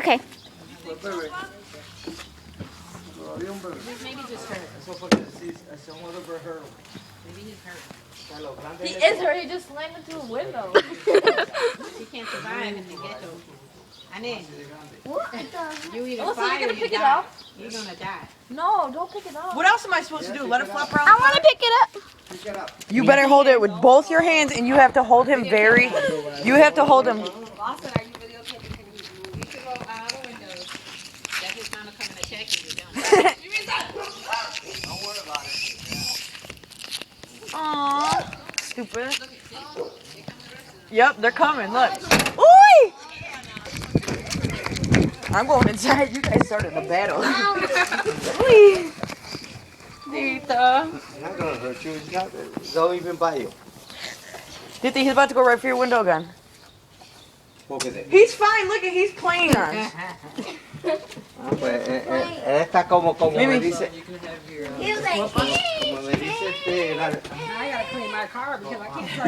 Okay. Maybe just hurt. Maybe he's hurt. He is hurt. He just slammed into a window. He can't survive in the ghetto. Ane, you either Also, fire you're or gonna you pick it die. up? You're gonna die. No, don't pick it up. What else am I supposed to do? Let it flop around? I want to pick it up. You better hold it with both your hands, and you have to hold him very. You have to hold him. Lawson, are you videotaping him? You should go out the windows. That's his time to come and attack you. Don't worry about it. Aww. Stupid. Yep, they're coming. Look. Ooh! I'm going inside. You guys started the battle. Ooh. Tita. It's not gonna hurt you. They'll even bite you. Tita, he's about to go right for your window again. Look at it. He's fine. Look at, he's playing us. Él está como me dice. He was like, Como me dice I gotta clean my car because I can't.